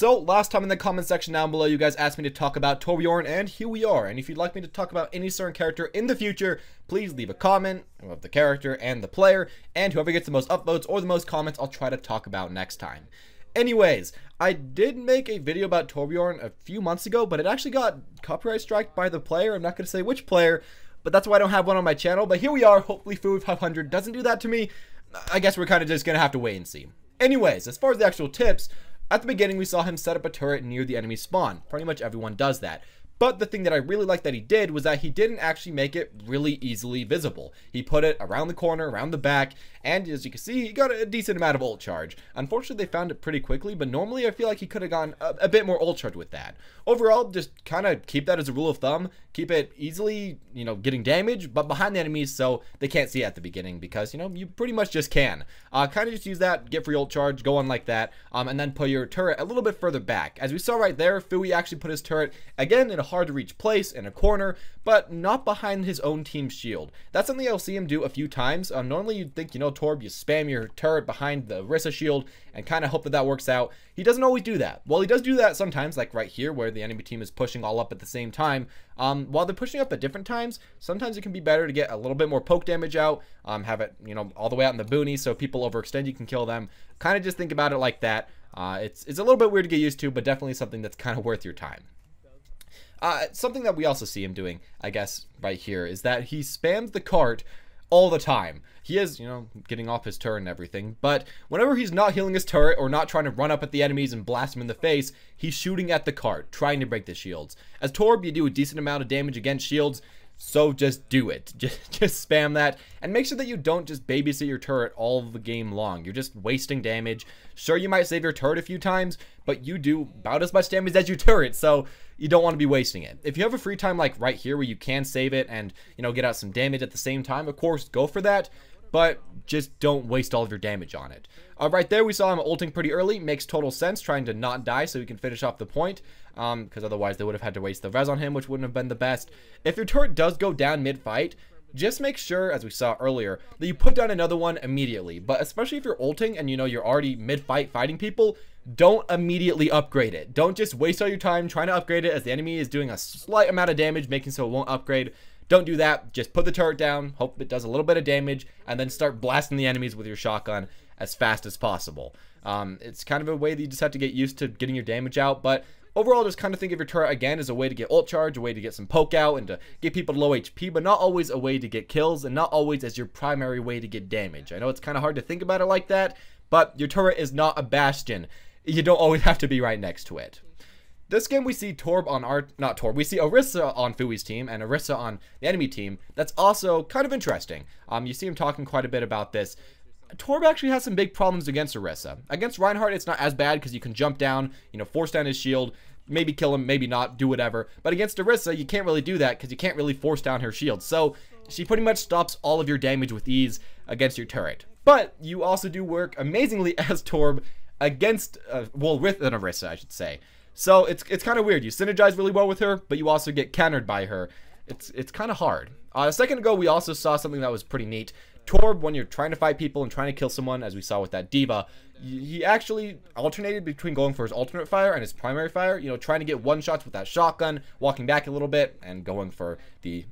So, last time in the comment section down below, you guys asked me to talk about Torbjorn, and here we are. And if you'd like me to talk about any certain character in the future, please leave a comment of the character and the player, and whoever gets the most upvotes or the most comments, I'll try to talk about next time. Anyways, I did make a video about Torbjorn a few months ago, but it actually got copyright striked by the player. I'm not going to say which player, but that's why I don't have one on my channel. But here we are. Hopefully FUEY500 doesn't do that to me. I guess we're kind of just going to have to wait and see. Anyways, as far as the actual tips, at the beginning, we saw him set up a turret near the enemy spawn. Pretty much everyone does that. But the thing that I really liked that he did was that he didn't actually make it really easily visible. He put it around the corner, around the back, and as you can see, he got a decent amount of ult charge. Unfortunately, they found it pretty quickly, but normally I feel like he could have gone a bit more ult charge with that. Overall, just kind of keep that as a rule of thumb. Keep it easily, getting damage, but behind the enemies so they can't see it at the beginning because, you pretty much just can. Kind of just use that, get free ult charge, go on like that, and then put your turret a little bit further back. As we saw right there, FUEY actually put his turret, again, in a hard to reach place, in a corner, but not behind his own team's shield. That's something I'll see him do a few times. Normally you'd think, Torb, you spam your turret behind the Orisa shield and kind of hope that that works out. He doesn't always do that. Well, he does do that sometimes, like right here where the enemy team is pushing all up at the same time. While they're pushing up at different times, sometimes it can be better to get a little bit more poke damage out, have it, all the way out in the boonies so people overextend, you can kill them. Kind of just think about it like that. It's a little bit weird to get used to, but definitely something that's kind of worth your time. Something that we also see him doing, I guess, right here, is that he spams the cart all the time. He is, getting off his turret and everything, but whenever he's not healing his turret or not trying to run up at the enemies and blast them in the face, he's shooting at the cart, trying to break the shields. As Torb, you do a decent amount of damage against shields, so just do it. Just spam that, and make sure that you don't just babysit your turret all the game long. You're just wasting damage. Sure, you might save your turret a few times, but you do about as much damage as your turret, so you don't want to be wasting it. If you have a free time like right here where you can save it and, get out some damage at the same time, of course, go for that, but just don't waste all of your damage on it. Right there, we saw him ulting pretty early. Makes total sense, trying to not die so he can finish off the point, because otherwise they would have had to waste the res on him, which wouldn't have been the best. If your turret does go down mid-fight, just make sure, as we saw earlier, that you put down another one immediately. But especially if you're ulting and you're already mid-fight fighting people, don't immediately upgrade it. Don't just waste all your time trying to upgrade it as the enemy is doing a slight amount of damage, making so it won't upgrade. Don't do that. Just put the turret down, hope it does a little bit of damage, and then start blasting the enemies with your shotgun as fast as possible. It's kind of a way that you just have to get used to getting your damage out, but overall, just kind of think of your turret again as a way to get ult charge, a way to get some poke out, and to get people to low HP, but not always a way to get kills, and not always as your primary way to get damage. I know it's kind of hard to think about it like that, but your turret is not a bastion. You don't always have to be right next to it. This game we see we see Orisa on FUEY's team and Orisa on the enemy team. That's also kind of interesting. You see him talking quite a bit about this. Torb actually has some big problems against Orisa. Against Reinhardt, it's not as bad because you can jump down, force down his shield, maybe kill him, maybe not, do whatever. But against Orisa, you can't really do that because you can't really force down her shield. So she pretty much stops all of your damage with ease against your turret. But you also do work amazingly as Torb against, with an Orisa, I should say. So it's kind of weird. You synergize really well with her, but you also get countered by her. It's kind of hard. A second ago, we also saw something that was pretty neat. Torb, when you're trying to fight people and trying to kill someone, as we saw with that diva, he actually alternated between going for his alternate fire and his primary fire, trying to get one shots with that shotgun, walking back a little bit, and going for the,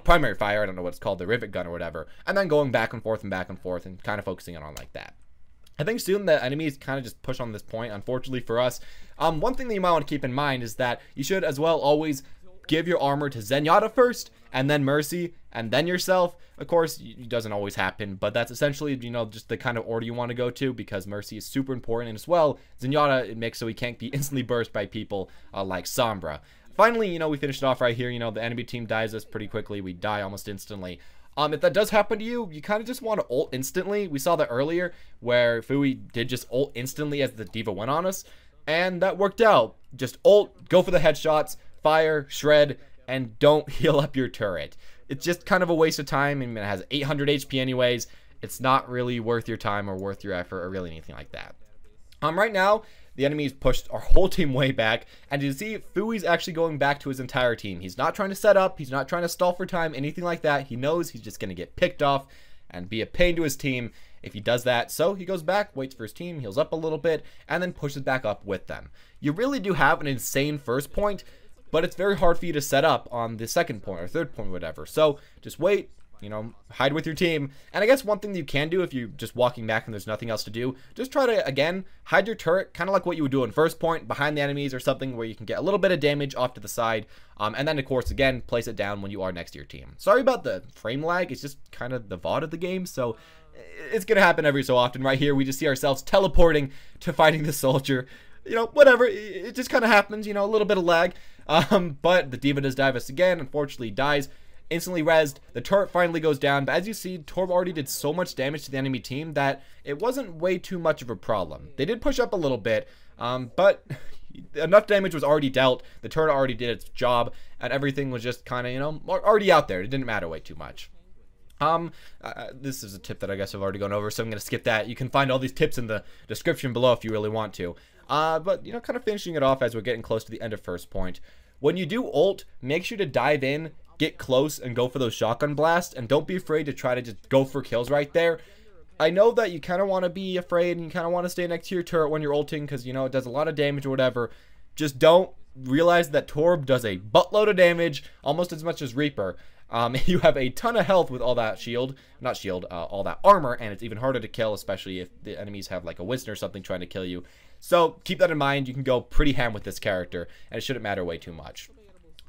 primary fire, I don't know what it's called, the rivet gun or whatever, and then going back and forth and kind of focusing on like that. I think soon the enemies kind of just push on this point, unfortunately for us. One thing that you might want to keep in mind is that you should as well always give your armor to Zenyatta first, and then Mercy, and then yourself. Of course, it doesn't always happen, but that's essentially, just the kind of order you want to go to, because Mercy is super important, and as well, Zenyatta, it makes so he can't be instantly burst by people like Sombra. Finally, we finished it off right here. The enemy team dies us pretty quickly. We die almost instantly. If that does happen to you, you kind of just want to ult instantly. We saw that earlier, where FUEY did just ult instantly as the diva went on us, and that worked out. Just ult, go for the headshots, fire, shred, and don't heal up your turret. It's just kind of a waste of time. I mean, it has 800 HP anyways. It's not really worth your time or worth your effort or really anything like that. Right now, the enemy's pushed our whole team way back, and you see FUEY's actually going back to his entire team. He's not trying to set up, he's not trying to stall for time, anything like that. He knows he's just going to get picked off, and be a pain to his team if he does that. So he goes back, waits for his team, heals up a little bit, and then pushes back up with them. You really do have an insane first point, but it's very hard for you to set up on the second point or third point or whatever. So just wait, you know, hide with your team. And I guess one thing that you can do if you're just walking back and there's nothing else to do, just try to, again, hide your turret, kind of like what you would do on first point, behind the enemies or something where you can get a little bit of damage off to the side. And then, of course, again, place it down when you are next to your team. Sorry about the frame lag. It's just kind of the VOD of the game, so it's going to happen every so often. Right here, we just see ourselves teleporting to fighting the soldier. You know, whatever. It just kind of happens, you know, a little bit of lag. But the D.Va does dive us again. Unfortunately, dies. Instantly rezzed, the turret finally goes down, but as you see, Torb already did so much damage to the enemy team that it wasn't way too much of a problem. They did push up a little bit, but enough damage was already dealt, the turret already did its job, and everything was just kind of, you know, already out there. It didn't matter way too much. This is a tip that I guess I've already gone over, so I'm going to skip that. You can find all these tips in the description below if you really want to. But, you know, kind of finishing it off as we're getting close to the end of first point. When you do ult, make sure to dive in, get close, and go for those shotgun blasts, and don't be afraid to try to just go for kills right there. I know that you kind of want to be afraid and you kind of want to stay next to your turret when you're ulting because, you know, it does a lot of damage or whatever. Just don't realize that Torb does a buttload of damage, almost as much as Reaper. You have a ton of health with all that all that armor, and it's even harder to kill, especially if the enemies have like a Winston or something trying to kill you. So keep that in mind. You can go pretty ham with this character, and it shouldn't matter way too much.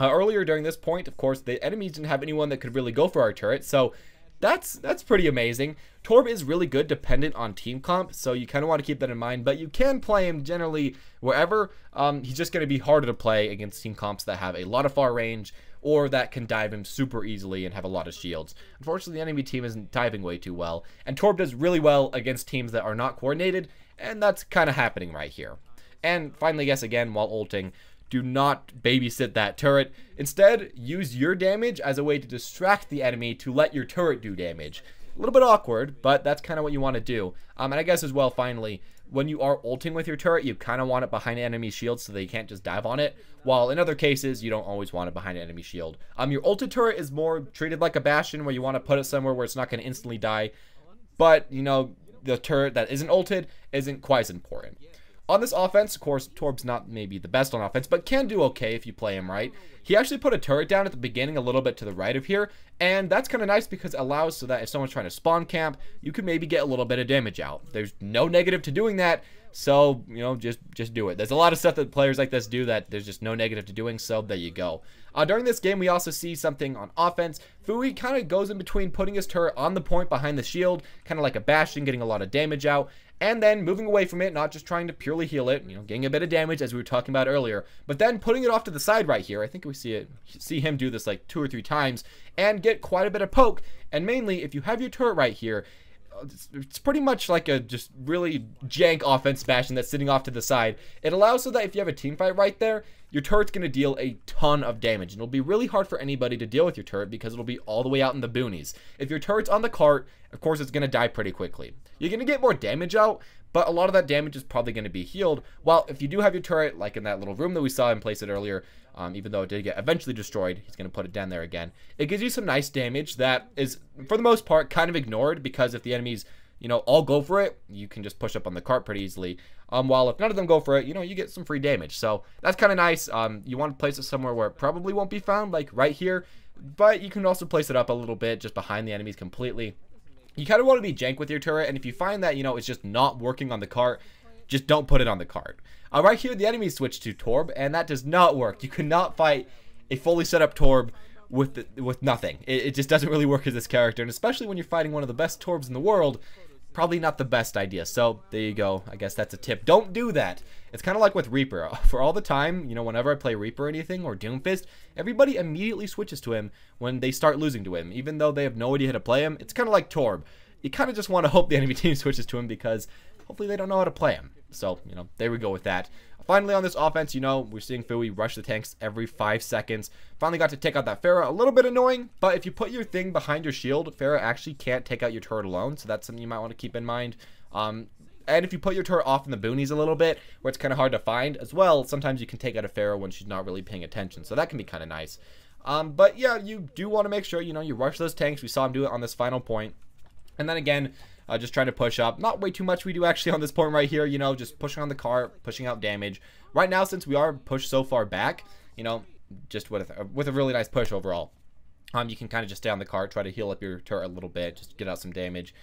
Earlier during this point, of course, the enemies didn't have anyone that could really go for our turret, so that's pretty amazing. Torb is really good dependent on team comp, so you kind of want to keep that in mind, but you can play him generally wherever. He's just going to be harder to play against team comps that have a lot of far range or that can dive him super easily and have a lot of shields. Unfortunately, the enemy team isn't diving way too well, and Torb does really well against teams that are not coordinated, and that's kind of happening right here. And finally, yes, again, while ulting, do not babysit that turret. Instead, use your damage as a way to distract the enemy to let your turret do damage. A little bit awkward, but that's kind of what you want to do. And I guess as well, finally, when you are ulting with your turret, you kind of want it behind enemy shield so they can't just dive on it. While in other cases, you don't always want it behind enemy shield. Your ulted turret is more treated like a bastion where you want to put it somewhere where it's not going to instantly die. But, you know, the turret that isn't ulted isn't quite as important. On this offense, of course, Torb's not maybe the best on offense, but can do okay if you play him right. He actually put a turret down at the beginning a little bit to the right of here, and that's kind of nice because it allows so that if someone's trying to spawn camp, you can maybe get a little bit of damage out. There's no negative to doing that, so, you know, just do it. There's a lot of stuff that players like this do that there's just no negative to doing, so there you go. During this game, we also see something on offense. FUEY kind of goes in between putting his turret on the point behind the shield, kind of like a bastion, getting a lot of damage out, and then moving away from it, not just trying to purely heal it, you know, getting a bit of damage as we were talking about earlier, but then putting it off to the side right here. I think we see him do this like 2 or 3 times and get quite a bit of poke. And mainly, if you have your turret right here, it's pretty much like a just really jank offense bastion that's sitting off to the side. It allows so that if you have a team fight right there, your turret's going to deal a ton of damage. And it'll be really hard for anybody to deal with your turret because it'll be all the way out in the boonies. If your turret's on the cart, of course it's going to die pretty quickly. You're going to get more damage out, but a lot of that damage is probably going to be healed. While if you do have your turret, like in that little room that we saw him place it earlier, even though it did get eventually destroyed, he's going to put it down there again. It gives you some nice damage that is, for the most part, kind of ignored because if the enemies, you know, all go for it, you can just push up on the cart pretty easily. While if none of them go for it, you know, you get some free damage. So that's kind of nice. You want to place it somewhere where it probably won't be found, like right here. But you can also place it up a little bit just behind the enemies completely. You kind of want to be jank with your turret, and if you find that, you know, it's just not working on the cart, just don't put it on the cart. Right here, the enemies switch to Torb, and that does not work. You cannot fight a fully set up Torb with nothing. It just doesn't really work as this character, and especially when you're fighting one of the best Torbs in the world, probably not the best idea. So there you go. I guess that's a tip. Don't do that. It's kind of like with Reaper. For all the time, you know, whenever I play Reaper or anything, or Doomfist, everybody immediately switches to him when they start losing to him, even though they have no idea how to play him. It's kind of like Torb. You kind of just want to hope the enemy team switches to him because hopefully they don't know how to play him. So, you know, there we go with that. Finally, on this offense, you know, we're seeing FUEY rush the tanks every 5 seconds. Finally got to take out that Pharah. A little bit annoying, but if you put your thing behind your shield, Pharah actually can't take out your turret alone, so that's something you might want to keep in mind. And if you put your turret off in the boonies a little bit, where it's kind of hard to find as well, sometimes you can take out a Pharah when she's not really paying attention, so that can be kind of nice. But yeah, you do want to make sure, you know, you rush those tanks. We saw him do it on this final point. And then again, just trying to push up. Not way too much we do actually on this point right here, you know, just pushing on the cart, pushing out damage. Right now, since we are pushed so far back, you know, just with a really nice push overall. You can kind of just stay on the cart, try to heal up your turret a little bit, just get out some damage.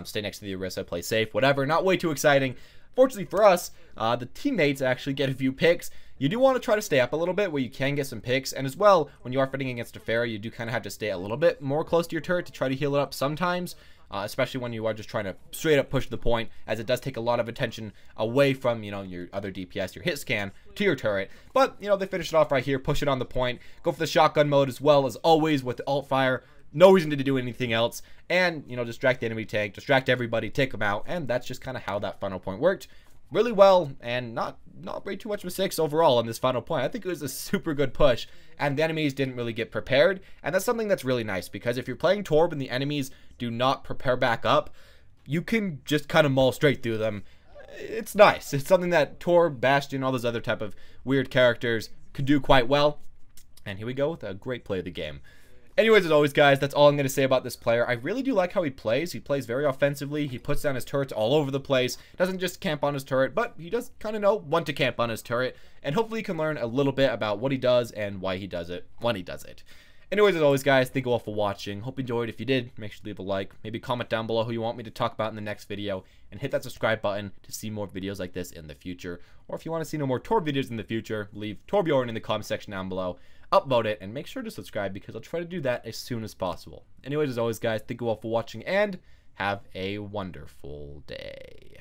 Stay next to the Orisa, play safe, whatever. Not way too exciting. Fortunately for us, the teammates actually get a few picks. You do want to try to stay up a little bit where you can get some picks. And as well, when you are fighting against a Pharah, you do kind of have to stay a little bit more close to your turret to try to heal it up sometimes. Especially when you are just trying to straight up push the point, as it does take a lot of attention away from, you know, your other DPS, your hit scan, to your turret. But, you know, they finish it off right here, push it on the point, go for the shotgun mode as well as always with the alt fire. No reason to do anything else, and, you know, distract the enemy tank, distract everybody, take them out, and that's just kind of how that final point worked. Really well, and not way too much mistakes overall on this final point. I think it was a super good push, and the enemies didn't really get prepared, and that's something that's really nice, because if you're playing Torb and the enemies do not prepare back up, you can just kind of maul straight through them. It's nice. It's something that Torb, Bastion, all those other type of weird characters could do quite well, and here we go with a great play of the game. Anyways, as always, guys, that's all I'm going to say about this player. I really do like how he plays. He plays very offensively. He puts down his turrets all over the place. Doesn't just camp on his turret, but he does kind of know when to camp on his turret. And hopefully he can learn a little bit about what he does and why he does it when he does it. Anyways, as always, guys, thank you all for watching. Hope you enjoyed. If you did, make sure to leave a like. Maybe comment down below who you want me to talk about in the next video. And hit that subscribe button to see more videos like this in the future. Or if you want to see no more Torb videos in the future, leave Torbjorn in the comment section down below. Upvote it, and make sure to subscribe because I'll try to do that as soon as possible. Anyways, as always, guys, thank you all for watching, and have a wonderful day.